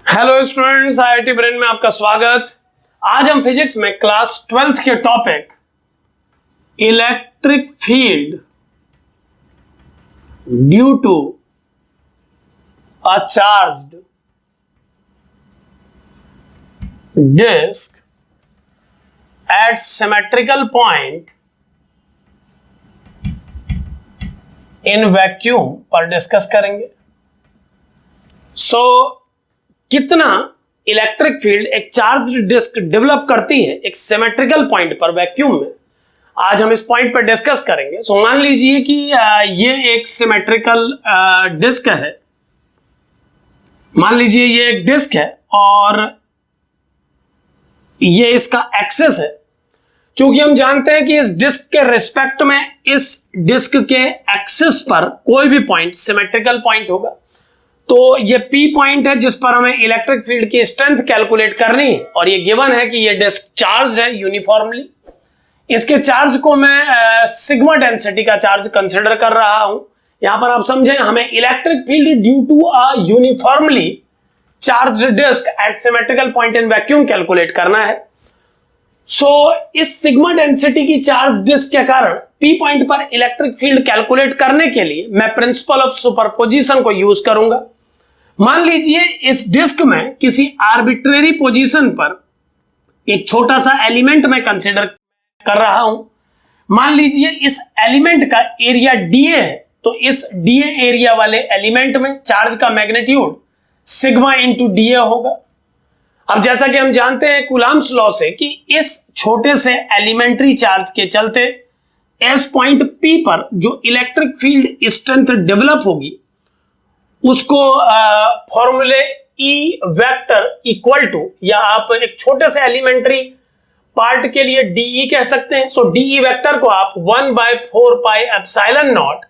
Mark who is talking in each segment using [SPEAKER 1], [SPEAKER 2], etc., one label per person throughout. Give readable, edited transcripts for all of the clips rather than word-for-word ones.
[SPEAKER 1] Hello students, IIT brain में आपका स्वागत। आज हम फिजिक्स में क्लास 12th के topic electric field due to a charged disc at symmetrical point in vacuum पर डिस्कस करेंगे। कितना इलेक्ट्रिक फील्ड एक चार्ज डिस्क डेवलप करती है एक सिमेट्रिकल पॉइंट पर वैक्यूम में, आज हम इस पॉइंट पर डिस्कस करेंगे। मान लीजिए कि ये एक सिमेट्रिकल डिस्क है। मान लीजिए ये एक डिस्क है और ये इसका एक्सिस है। क्योंकि हम जानते हैं कि इस डिस्क के रिस्पेक्ट में इस डिस्क के एक्सिस पर कोई भी पॉइंट सिमेट्रिकल पॉइंट होगा। तो ये P पॉइंट है जिस पर हमें इलेक्ट्रिक फील्ड की स्ट्रेंथ कैलकुलेट करनी है और ये गिवन है कि ये डिस्क चार्ज है यूनिफॉर्मली। इसके चार्ज को मैं सिग्मा डेंसिटी का चार्ज कंसीडर कर रहा हूं। यहां पर आप समझें, हमें electric field due to a uniformly charged disc at symmetrical point in vacuum calculate करना है। इस सिग्मा डेंसिटी की चार्ज डिस्क के कारण P पॉइंट पर इलेक्ट्रिक फील्ड कैलकुलेट करने के लिए मैं प्रिंसिपल ऑफ सुपरपोजिशन को यूज करूंगा। मान लीजिए इस डिस्क में किसी आर्बिट्रेरी पोजीशन पर एक छोटा सा एलिमेंट मैं कंसीडर कर रहा हूं। मान लीजिए इस एलिमेंट का एरिया dA है, तो इस dA एरिया वाले एलिमेंट में चार्ज का मैग्नीट्यूड सिग्मा इंटू dA होगा। अब जैसा कि हम जानते हैं कूलम्ब्स लॉ से कि इस छोटे से एलिमेंट्री चार्ज के चलते एस पॉइंट P पर जो इलेक्ट्रिक फील्ड स्ट्रेंथ डेवलप होगी उसको फॉर्मूले E वेक्टर इक्वल टू, या आप एक छोटे से एलिमेंट्री पार्ट के लिए DE कह सकते हैं। DE वेक्टर को आप 1/4 पाई एप्सिलॉन नॉट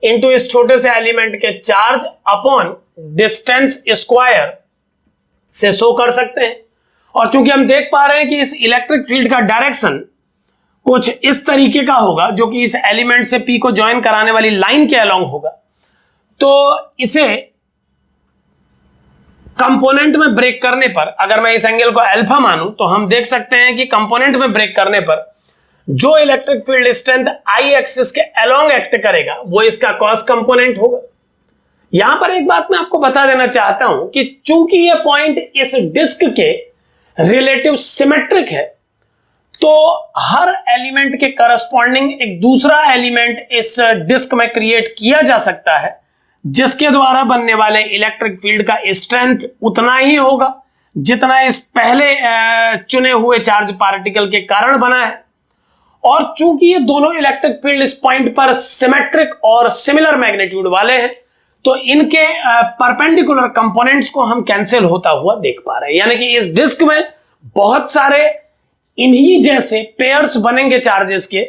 [SPEAKER 1] इंटू इस छोटे से एलिमेंट के चार्ज अपॉन डिस्टेंस स्क्वायर से शो कर सकते हैं। और चूंकि हम देख पा रहे हैं कि इस इलेक्ट्रिक फील्ड का डायरेक्शन कुछ इस तरीके का होगा जो कि इस एलिमेंट से P को ज्वाइन कराने वाली लाइन के अलोंग होगा, तो इसे कंपोनेंट में ब्रेक करने पर, अगर मैं इस एंगल को अल्फा मानूं, तो हम देख सकते हैं कि कंपोनेंट में ब्रेक करने पर जो इलेक्ट्रिक फील्ड स्ट्रेंथ आई एक्सिस के अलोंग एक्ट करेगा वो इसका कॉस कंपोनेंट होगा। यहां पर एक बात मैं आपको बता देना चाहता हूं कि चूंकि ये पॉइंट इस डिस्क के रिलेटिव सिमेट्रिक है, तो हर एलिमेंट के करस्पॉन्डिंग एक दूसरा एलिमेंट इस डिस्क में क्रिएट किया जा सकता है जिसके द्वारा बनने वाले इलेक्ट्रिक फील्ड का स्ट्रेंथ उतना ही होगा जितना इस पहले चुने हुए चार्ज पार्टिकल के कारण बना है। और चूंकि ये दोनों इलेक्ट्रिक फील्ड इस पॉइंट पर सिमेट्रिक और सिमिलर मैग्नीट्यूड वाले हैं, तो इनके परपेंडिकुलर कंपोनेंट्स को हम कैंसिल होता हुआ देख पा रहे हैं। यानी कि इस डिस्क में बहुत सारे इन्हीं जैसे पेयर्स बनेंगे चार्जेस के,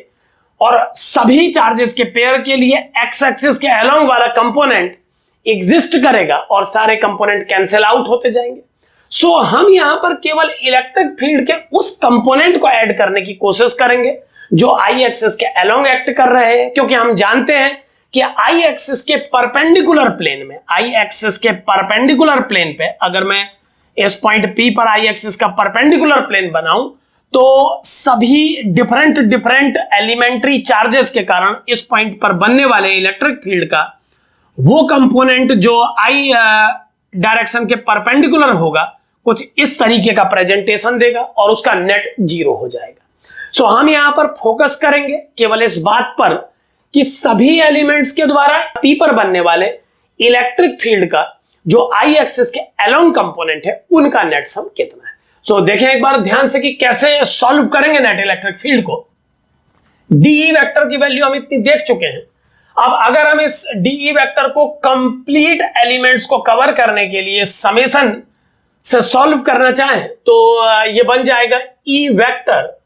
[SPEAKER 1] और सभी चार्जेस के पेयर के लिए एक्स एक्सिस के अलोंग वाला कंपोनेंट एग्जिस्ट करेगा और सारे कंपोनेंट कैंसिल आउट होते जाएंगे। हम यहां पर केवल इलेक्ट्रिक फील्ड के उस कंपोनेंट को ऐड करने की कोशिश करेंगे जो आई एक्सिस के अलोंग एक्ट कर रहे हैं, क्योंकि हम जानते हैं कि आई एक्सिस के परपेंडिकुलर प्लेन में, आई एक्सिस के परपेंडिकुलर प्लेन पे अगर मैं इस पॉइंट P पर आई एक्सिस का परपेंडिकुलर प्लेन बनाऊं, तो सभी डिफरेंट एलिमेंट्री चार्जेस के कारण इस पॉइंट पर बनने वाले इलेक्ट्रिक फील्ड का वो कंपोनेंट जो आई डायरेक्शन के परपेंडिकुलर होगा कुछ इस तरीके का प्रेजेंटेशन देगा और उसका नेट 0 हो जाएगा। हम यहां पर फोकस करेंगे केवल इस बात पर कि सभी एलिमेंट्स के द्वारा P पर बनने वाले इलेक्ट्रिक फील्ड का जो आई एक्सिस के अलोंग कंपोनेंट है उनका नेट सम कितना है। देखें एक बार ध्यान से कि कैसे सॉल्व करेंगे नेट इलेक्ट्रिक फील्ड को। DE वेक्टर की वैल्यू हम इतनी देख चुके हैं। अब अगर हम इस DE वेक्टर को कंप्लीट एलिमेंट्स को कवर करने के लिए समेशन से सॉल्व करना चाहें, तो ये बन जाएगा E वेक्टर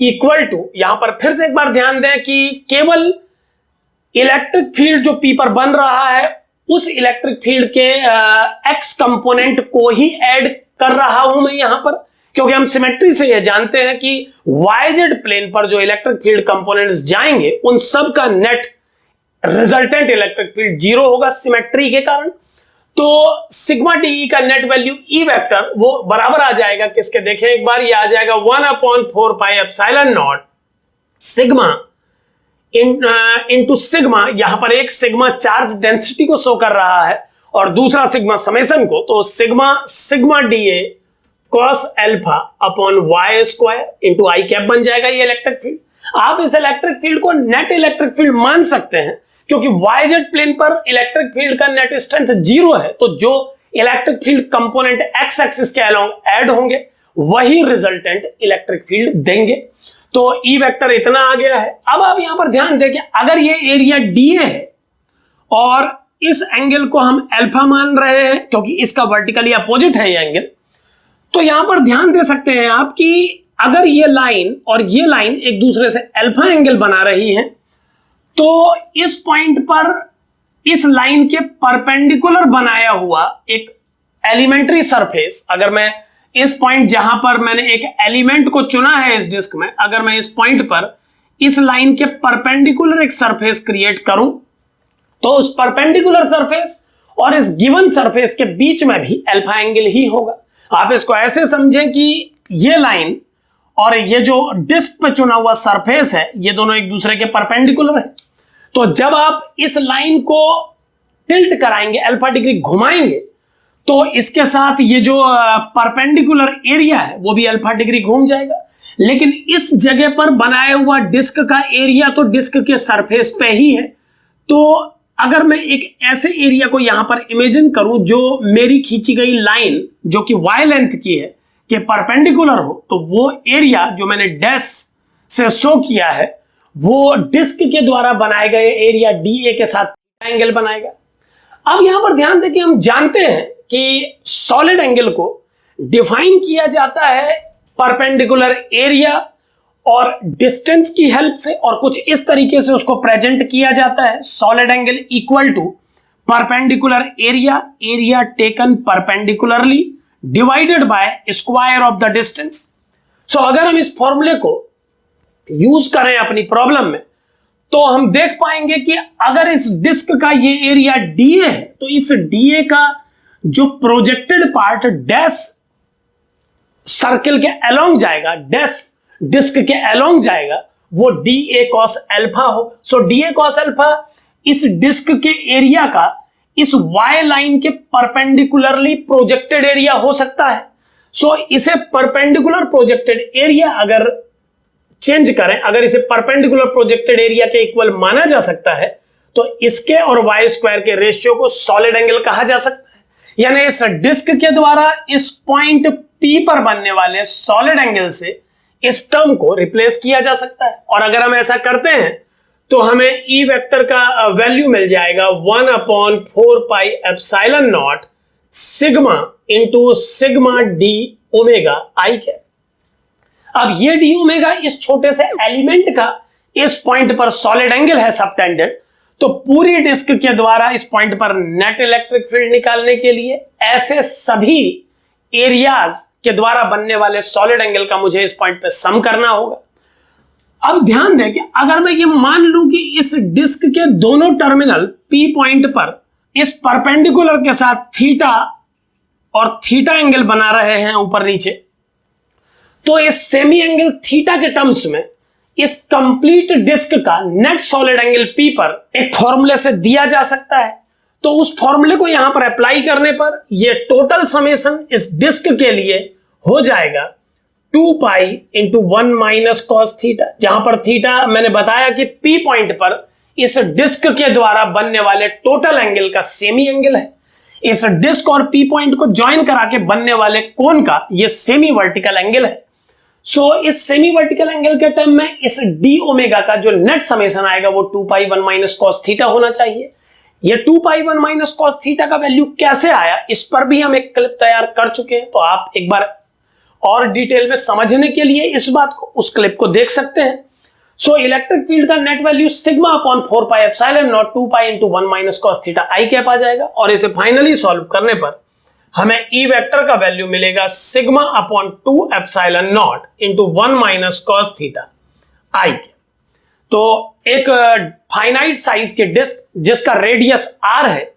[SPEAKER 1] इक्वल टू, यहां पर फिर से एक बार ध्यान दें कि केवल इलेक्ट्रिक फील्ड जो P पर बन रहा है उस इलेक्ट्रिक फील्ड के एक्स कंपोनेंट को ही ऐड कर रहा हूं मैं यहां पर, क्योंकि हम सिमेट्री से ये जानते हैं कि YZ प्लेन पर जो इलेक्ट्रिक फील्ड कंपोनेंट्स जाएंगे उन सब का नेट रिजल्टेंट इलेक्ट्रिक फील्ड 0 होगा सिमेट्री के कारण। तो सिग्मा डी का नेट वैल्यू ई वेक्टर वो बराबर आ जाएगा किसके, देखें एक बार, ये आ जाएगा 1/4 pi epsilon naught sigma into sigma, यहां पर एक सिग्मा चार्ज डेंसिटी को शो कर रहा है और दूसरा सिग्मा समेशन को, तो sigma D A cos alpha upon Y square into I cap बन जाएगा ये इलेक्ट्रिक फील्ड। आप इस इलेक्ट्रिक फील्ड को नेट इलेक्ट्रिक फील्ड मान सकते हैं क्योंकि YZ प्लेन पर इलेक्ट्रिक फील्ड का नेट स्ट्रेंथ 0 है, तो जो electric field component x axis के अलोंग ऐड होंगे वही रिजल्टेंट इलेक्ट्रिक फील्ड देंगे। तो ई वेक्टर इतना आ गया है। अब आप यहां पर ध्यान दें कि अगर ये एरिया DA है और इस एंगल को हम अल्फा मान रहे हैं क्योंकि इसका वर्टिकली अपोजिट है ये एंगल, तो यहां पर ध्यान दे सकते हैं आप कि अगर ये लाइन और ये लाइन एक दूसरे से अल्फा एंगल बना रही है तो इस पॉइंट पर इस लाइन के परपेंडिकुलर बनाया हुआ एक एलिमेंट्री सरफेस, अगर मैं इस पॉइंट जहां पर मैंने एक एलिमेंट को चुना है इस डिस्क में, अगर मैं इस पॉइंट पर इस लाइन के परपेंडिकुलर एक सरफेस क्रिएट करूं तो उस परपेंडिकुलर सरफेस और इस गिवन सरफेस के बीच में भी अल्फा एंगल ही होगा। आप इसको ऐसे समझें कि ये लाइन और ये जो डिस्क पे चुना हुआ सरफेस है ये दोनों एक दूसरे के परपेंडिकुलर है। तो जब आप इस लाइन को टिल्ट कराएंगे, अल्फा डिग्री घुमाएंगे, तो इसके साथ ये जो परपेंडिकुलर एरिया है वो भी अल्फा डिग्री घूम जाएगा। लेकिन इस जगह पर बनाया हुआ डिस्क का एरिया तो डिस्क के सरफेस पे ही है। तो अगर मैं एक ऐसे एरिया को यहां पर इमेजिन करूं जो मेरी खींची गई लाइन जो कि y लेंथ की है के परपेंडिकुलर हो, तो वो एरिया जो मैंने डैश से शो किया है वो डिस्क के द्वारा बनाए गए एरिया DA के साथ एंगल बनाएगा। अब यहां पर ध्यान दें कि हम जानते हैं कि सॉलिड एंगल को डिफाइन किया जाता है परपेंडिकुलर एरिया और डिस्टेंस की हेल्प से, और कुछ इस तरीके से उसको प्रेजेंट किया जाता है, solid angle equal to perpendicular area taken perpendicularly divided by square of the distance. So अगर हम इस फॉर्मूले को यूज करें अपनी प्रॉब्लम में तो हम देख पाएंगे कि अगर इस डिस्क का ये एरिया DA है तो इस DA का जो प्रोजेक्टेड पार्ट डैश सर्किल के अलोंग जाएगा, डैश डिस्क के अलोंग जाएगा, वो DA cos अल्फा होगा। सो DA cos अल्फा इस डिस्क के एरिया का इस Y लाइन के परपेंडिकुलरली प्रोजेक्टेड एरिया हो सकता है। सो इसे परपेंडिकुलर प्रोजेक्टेड एरिया अगर चेंज करें, अगर इसे परपेंडिकुलर प्रोजेक्टेड एरिया के इक्वल माना जा सकता है तो इसके और वाई स्क्वायर के रेशियो को सॉलिड एंगल कहा जा सकता है। यानी इस डिस्क के द्वारा इस पॉइंट P पर बनने वाले सॉलिड एंगल से इस टर्म को रिप्लेस किया जा सकता है। और अगर हम ऐसा करते हैं तो हमें ई वेक्टर का वैल्यू मिल जाएगा 1/4 pi epsilon naught sigma into sigma D omega आई कैप। अब ये डी ओमेगा इस छोटे से एलिमेंट का इस पॉइंट पर सॉलिड एंगल है सबटेंडेड, तो पूरी डिस्क के द्वारा इस पॉइंट पर नेट इलेक्ट्रिक फील्ड निकालने के लिए ऐसे सभी एरियाज के द्वारा बनने वाले सॉलिड एंगल का मुझे इस पॉइंट पे सम करना होगा। अब ध्यान दें कि अगर मैं ये मान लूं कि इस डिस्क के दोनों टर्मिनल P पॉइंट पर इस परपेंडिकुलर के साथ थीटा और थीटा एंगल बना रहे हैं ऊपर नीचे, तो इस सेमी एंगल थीटा के टर्म्स में इस कंप्लीट डिस्क का नेट सॉलिड एंगल P पर एक फॉर्मूले से दिया जा सकता है। तो उस फॉर्मूले को यहां पर अप्लाई करने पर यह टोटल समेशन इस डिस्क के लिए हो जाएगा 2 pi into 1 minus cos theta, जहां पर थीटा मैंने बताया कि P पॉइंट पर इस डिस्क के द्वारा बनने वाले टोटल एंगल का सेमी एंगल है। इस डिस्क और P पॉइंट को ज्वाइन करा के बनने वाले कोण का यह सेमी वर्टिकल एंगल है। सो इस सेमी वर्टिकल एंगल के टर्म में इस डी ओमेगा का जो नेट समेशन आएगा वो 2 पाई 1 माइनस कॉस थीटा होना चाहिए। ये 2 पाई 1 माइनस कॉस थीटा का वैल्यू कैसे आया इस पर भी हम एक क्लिप तैयार कर चुके हैं, तो आप एक बार और डिटेल में समझने के लिए इस बात को उस क्लिप को देख सकते हैं। सो इलेक्ट्रिक फील्ड का net value sigma upon 4 pi epsilon naught 2 pi into 1 minus cos theta I cap आ जाएगा। और इसे फाइनली सॉल्व करने पर हमें ई वेक्टर का वैल्यू मिलेगा sigma upon 2 epsilon naught into 1 minus cos theta I cap. तो एक फाइनाइट साइज के डिस्क जिसका रेडियस r है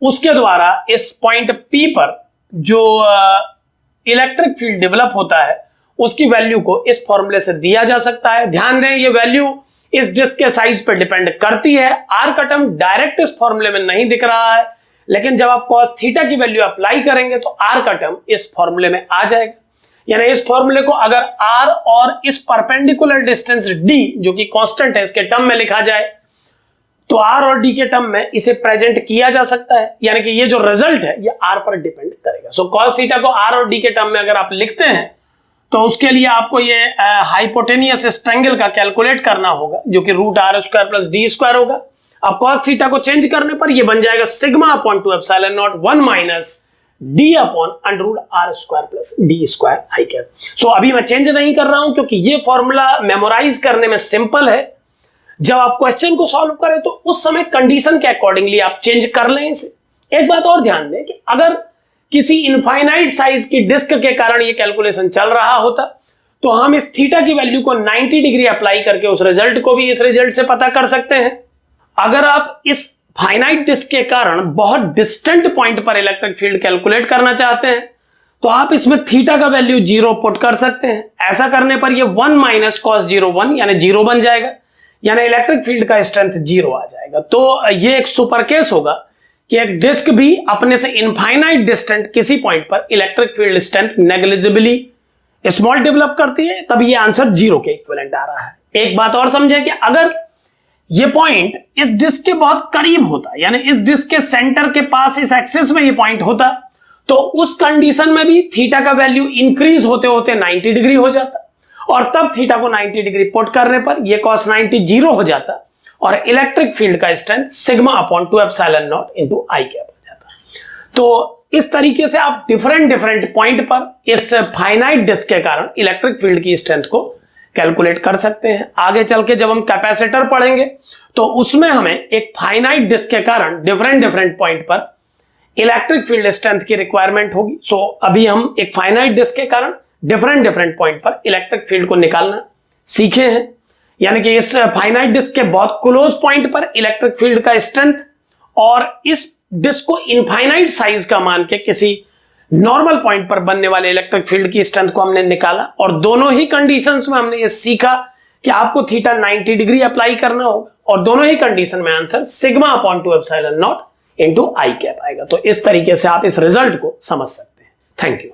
[SPEAKER 1] उसके द्वारा इस पॉइंट P पर जो इलेक्ट्रिक फील्ड डेवलप होता है उसकी वैल्यू को इस फॉर्मूले से दिया जा सकता है। ध्यान दें ये वैल्यू इस डिस्क के साइज पर डिपेंड करती है। आर का टर्म डायरेक्ट इस फॉर्मूले में नहीं दिख रहा है, लेकिन जब आप cos थीटा की वैल्यू अप्लाई करेंगे तो आर का टर्म इस फॉर्मूले में आ जाएगा। यानी इस फॉर्मूले को अगर आर और इस परपेंडिकुलर डिस्टेंस डी जो कि कांस्टेंट है इसके टर्म में लिखा जाए तो आर और डी के टर्म में इसे प्रेजेंट किया जा सकता है। यानी कि ये जो रिजल्ट है ये आर पर डिपेंड करेगा। सो cos थीटा को आर और डी के टर्म में अगर आप लिखते हैं तो उसके लिए आपको ये हाइपोटेनियस स्ट्रेंगल का कैलकुलेट करना होगा जो कि √r² + d² होगा। अब cos थीटा को चेंज करने पर ये बन जाएगा σ/2ε0 1 - d/√r² + d²i²। सो अभी मैं चेंज नहीं कर रहा हूं क्योंकि ये फॉर्मूला मेमोराइज करने में सिंपल है। जब आप क्वेश्चन को सॉल्व करें तो उस समय कंडीशन के अकॉर्डिंगली आप चेंज कर लें इसे। एक बात और ध्यान दें कि अगर किसी इनफाइनाइट साइज की डिस्क के कारण ये कैलकुलेशन चल रहा होता तो हम इस थीटा की वैल्यू को 90 डिग्री अप्लाई करके उस रिजल्ट को भी इस रिजल्ट से पता कर सकते हैं। अगर आप इस फाइनाइट डिस्क के कारण बहुत डिस्टेंट पॉइंट पर इलेक्ट्रिक फील्ड कैलकुलेट करना चाहते हैं तो आप इसमें थीटा का वैल्यू 0 पुट कर सकते हैं। ऐसा करने पर ये 1 - cos 0 1 यानी 0 बन जाएगा, यानी इलेक्ट्रिक फील्ड का स्ट्रेंथ 0 आ जाएगा। तो ये एक सुपर केस होगा कि एक डिस्क भी अपने से इनफाइनाइट डिस्टेंट किसी पॉइंट पर electric field strength negligibly small develop करती है, तब ये आंसर 0 के इक्विवेलेंट आ रहा है। एक बात और समझे कि अगर ये पॉइंट इस डिस्क के बहुत करीब होता, यानी इस डिस्क के सेंटर के पास इस एक्सिस में ये पॉइंट होता, तो उस कंडीशन में भी थीटा का वैल्यू इंक्रीज होते होते 90 डिग्री हो जाता और तब थीटा को 90 डिग्री पुट करने पर ये cos 90 0 हो जाता और इलेक्ट्रिक फील्ड का स्ट्रेंथ σ/2ε0 × i कैप हो जाता। तो इस तरीके से आप डिफरेंट पॉइंट पर इस फाइनाइट डिस्क के कारण इलेक्ट्रिक फील्ड की स्ट्रेंथ को कैलकुलेट कर सकते हैं। आगे चल के जब हम कैपेसिटर पढ़ेंगे तो उसमें हमें एक फाइनाइट डिस्क के कारण डिफरेंट पॉइंट पर इलेक्ट्रिक फील्ड स्ट्रेंथ की रिक्वायरमेंट होगी। सो अभी हम एक फाइनाइट डिस्क के कारण डिफरेंट पॉइंट पर इलेक्ट्रिक फील्ड को निकालना सीखे हैं। यानी कि इस फाइनाइट डिस्क के बहुत क्लोज पॉइंट पर इलेक्ट्रिक फील्ड का स्ट्रेंथ और इस डिस्क को इनफाइनाइट साइज का मान के किसी नॉर्मल पॉइंट पर बनने वाले इलेक्ट्रिक फील्ड की स्ट्रेंथ को हमने निकाला और दोनों ही कंडीशंस में हमने ये सीखा कि आपको थीटा 90 डिग्री अप्लाई करना होगा और दोनों ही कंडीशन में आंसर σ/2ε0 × i कैप आएगा। तो इस तरीके से आप इस रिजल्ट को समझ सकते हैं। Thank you.